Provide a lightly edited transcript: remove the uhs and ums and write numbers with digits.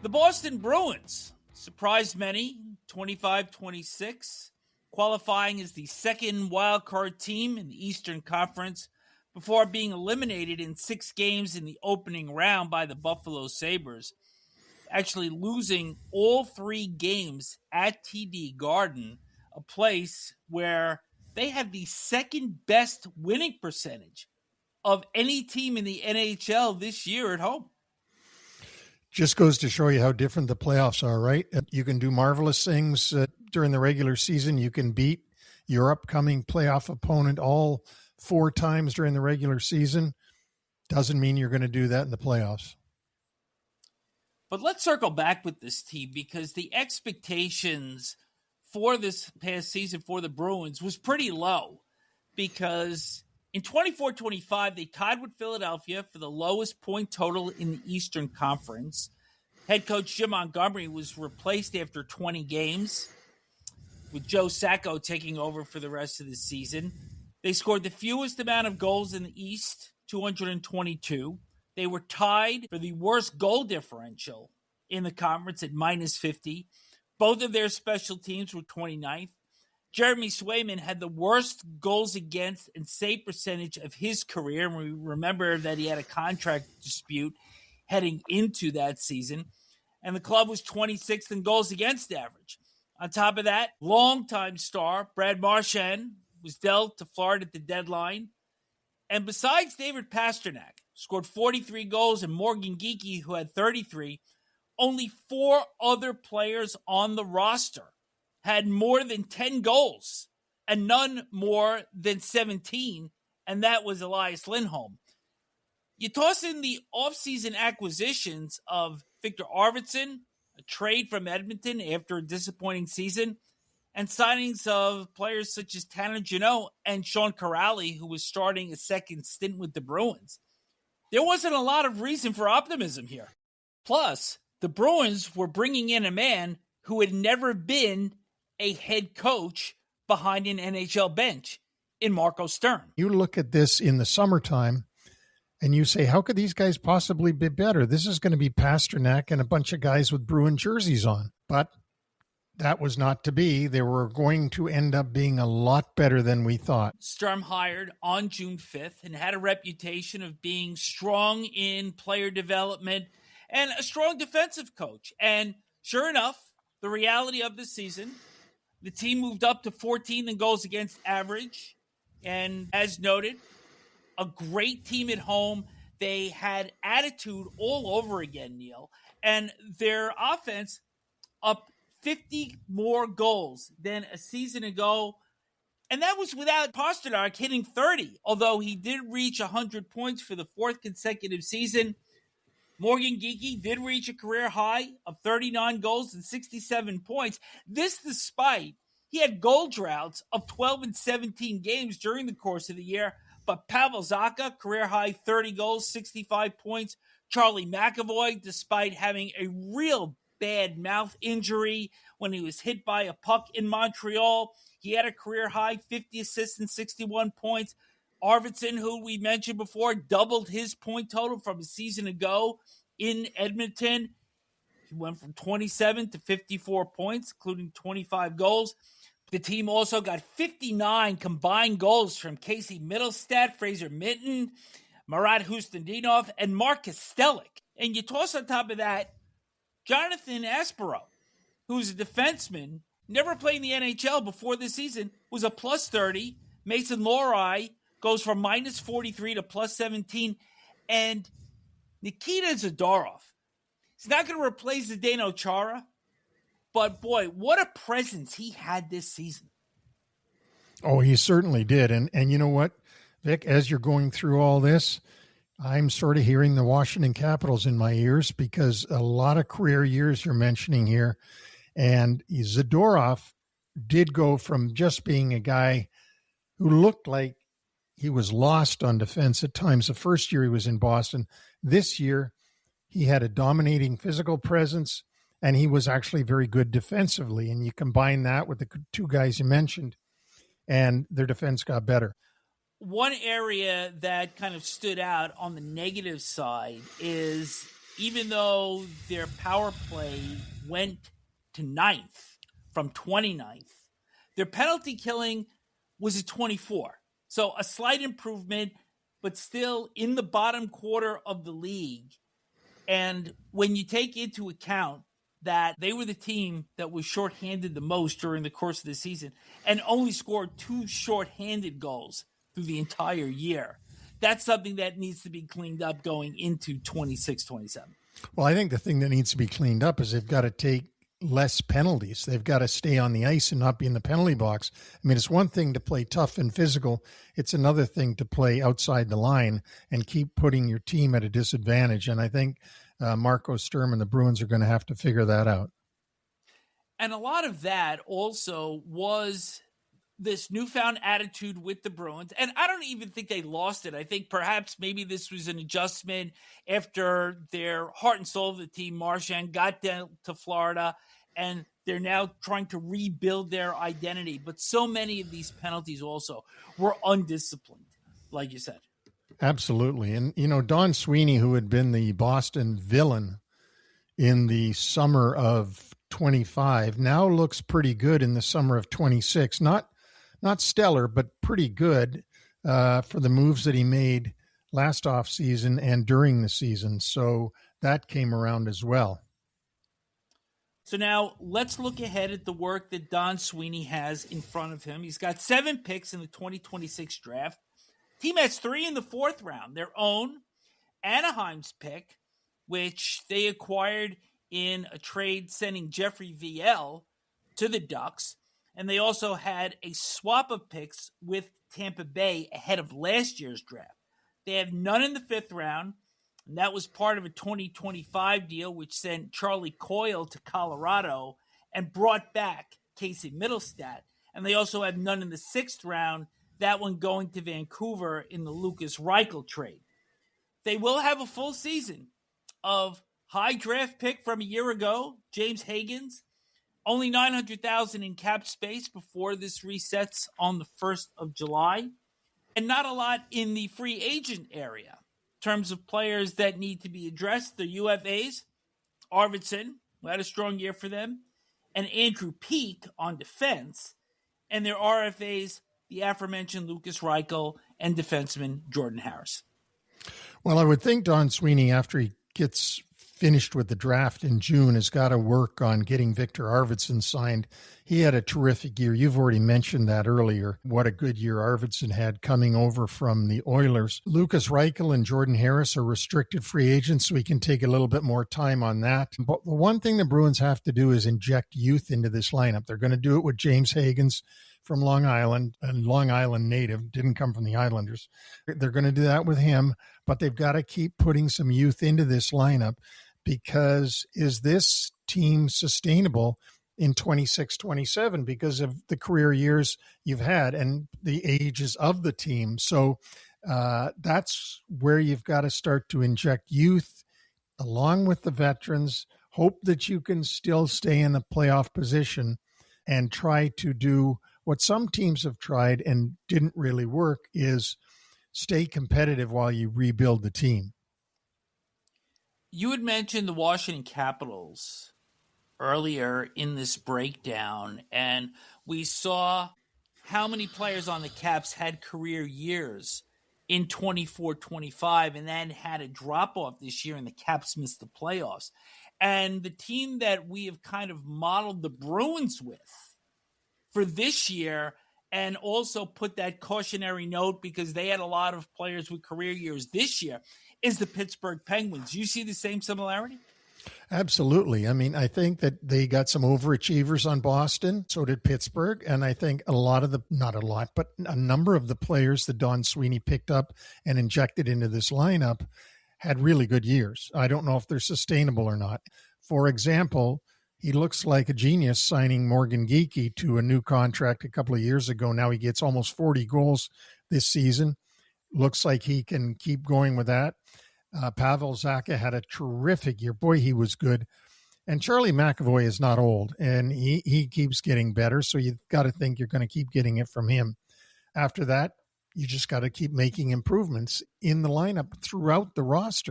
The Boston Bruins surprised many, 25-26, qualifying as the second wildcard team in the Eastern Conference before being eliminated in 6 games in the opening round by the Buffalo Sabres, actually losing all 3 games at TD Garden, a place where they have the second best winning percentage of any team in the NHL this year at home. Just goes to show you how different the playoffs are, right? You can do marvelous things during the regular season. You can beat your upcoming playoff opponent all 4 times during the regular season. Doesn't mean you're going to do that in the playoffs. But let's circle back with this team, because the expectations for this past season for the Bruins was pretty low, because in 24-25, they tied with Philadelphia for the lowest point total in the Eastern Conference. Head coach Jim Montgomery was replaced after 20 games, with Joe Sacco taking over for the rest of the season. They scored the fewest amount of goals in the East, 222. They were tied for the worst goal differential in the conference at -50. Both of their special teams were 29th. Jeremy Swayman had the worst goals against and save percentage of his career. And we remember that he had a contract dispute heading into that season. And the club was 26th in goals against average. On top of that, longtime star Brad Marchand was dealt to Florida at the deadline. And besides David Pastrnak, scored 43 goals, and Morgan Geekie, who had 33, only 4 other players on the roster had more than 10 goals, and none more than 17, and that was Elias Lindholm. You toss in the offseason acquisitions of Victor Arvidsson, a trade from Edmonton after a disappointing season, and signings of players such as Tanner Jeannot and Sean Kuraly, who was starting a second stint with the Bruins. There wasn't a lot of reason for optimism here. Plus, the Bruins were bringing in a man who had never been a head coach behind an NHL bench in Marco Sturm. You look at this in the summertime and you say, how could these guys possibly be better? This is going to be Pastrnak and a bunch of guys with Bruin jerseys on. But that was not to be. They were going to end up being a lot better than we thought. Sturm hired on June 5th and had a reputation of being strong in player development and a strong defensive coach. And sure enough, the reality of the season, the team moved up to 14th in goals against average. And as noted, a great team at home. They had attitude all over again, Neil. And their offense up 50 more goals than a season ago. And that was without Pastrnak hitting 30, although he did reach 100 points for the 4th consecutive season. Morgan Geekie did reach a career high of 39 goals and 67 points. This despite he had goal droughts of 12 and 17 games during the course of the year. But Pavel Zacha, career high 30 goals, 65 points. Charlie McAvoy, despite having a real bad mouth injury when he was hit by a puck in Montreal, he had a career high 50 assists and 61 points. Arvidsson, who we mentioned before, doubled his point total from a season ago in Edmonton. He went from 27 to 54 points, including 25 goals. The team also got 59 combined goals from Casey Mittelstadt, Fraser Minten, Marat Khusnutdinov, and Marcus Sturm. And you toss on top of that Jonathan Aspero, who's a defenseman, never played in the NHL before this season, was a plus 30. Mason Lohrei goes from minus 43 to plus 17. And Nikita Zadorov, he's not going to replace Zdeno Chara, but boy, what a presence he had this season. Oh, he certainly did. And you know what, Vic, as you're going through all this, I'm sort of hearing the Washington Capitals in my ears, because a lot of career years you're mentioning here. And Zadorov did go from just being a guy who looked like he was lost on defense at times. The first year he was in Boston. This year, he had a dominating physical presence, and he was actually very good defensively. And you combine that with the 2 guys you mentioned, and their defense got better. One area that kind of stood out on the negative side is even though their power play went to 9th from 29th, their penalty killing was at 24. So a slight improvement, but still in the bottom quarter of the league. And when you take into account that they were the team that was shorthanded the most during the course of the season and only scored 2 shorthanded goals through the entire year, that's something that needs to be cleaned up going into 26-27. Well, I think the thing that needs to be cleaned up is they've got to take less penalties. They've got to stay on the ice and not be in the penalty box. I mean, it's one thing to play tough and physical. It's another thing to play outside the line and keep putting your team at a disadvantage. And I think Marco Sturm and the Bruins are going to have to figure that out. And a lot of that also was this newfound attitude with the Bruins. And I don't even think they lost it. I think perhaps maybe this was an adjustment after their heart and soul of the team, Marchand, got down to Florida, and they're now trying to rebuild their identity. But so many of these penalties also were undisciplined, like you said. Absolutely. And, you know, Don Sweeney, who had been the Boston villain in the summer of 25, now looks pretty good in the summer of 26. Not stellar, but pretty good for the moves that he made last offseason and during the season. So that came around as well. So now let's look ahead at the work that Don Sweeney has in front of him. He's got 7 picks in the 2026 draft. Team has 3 in the 4th round. Their own, Anaheim's pick, which they acquired in a trade sending Jeffrey VL to the Ducks. And they also had a swap of picks with Tampa Bay ahead of last year's draft. They have none in the 5th round, and that was part of a 2025 deal which sent Charlie Coyle to Colorado and brought back Casey Mittelstadt. And they also have none in the 6th round, that one going to Vancouver in the Lucas Reichel trade. They will have a full season of high draft pick from a year ago, James Hagens. Only $900,000 in cap space before this resets on the 1st of July. And not a lot in the free agent area in terms of players that need to be addressed. The UFAs, Arvidsson, who had a strong year for them, and Andrew Peeke on defense. And their RFAs, the aforementioned Lucas Reichel and defenseman Jordan Harris. Well, I would think Don Sweeney, after he gets finished with the draft in June, has got to work on getting Victor Arvidsson signed. He had a terrific year. You've already mentioned that earlier, what a good year Arvidsson had coming over from the Oilers. Lucas Reichel and Jordan Harris are restricted free agents, so we can take a little bit more time on that. But the one thing the Bruins have to do is inject youth into this lineup. They're going to do it with James Hagens from Long Island, a Long Island native, didn't come from the Islanders. They're going to do that with him, but they've got to keep putting some youth into this lineup, because is this team sustainable in 26-27 because of the career years you've had and the ages of the team? So that's where you've got to start to inject youth along with the veterans, hope that you can still stay in the playoff position, and try to do what some teams have tried and didn't really work, is stay competitive while you rebuild the team. You had mentioned the Washington Capitals earlier in this breakdown, and we saw how many players on the Caps had career years in 24-25 and then had a drop-off this year, and the Caps missed the playoffs. And the team that we have kind of modeled the Bruins with for this year, and also put that cautionary note because they had a lot of players with career years this year, is the Pittsburgh Penguins. Do you see the same similarity? Absolutely. I mean, I think that they got some overachievers on Boston. So did Pittsburgh. And I think a number of the players that Don Sweeney picked up and injected into this lineup had really good years. I don't know if they're sustainable or not. For example, he looks like a genius signing Morgan Geekie to a new contract a couple of years ago. Now he gets almost 40 goals this season. Looks like he can keep going with that. Pavel Zacha had a terrific year. Boy, he was good. And Charlie McAvoy is not old, and he keeps getting better, so you've got to think you're going to keep getting it from him. After that, you just got to keep making improvements in the lineup throughout the roster.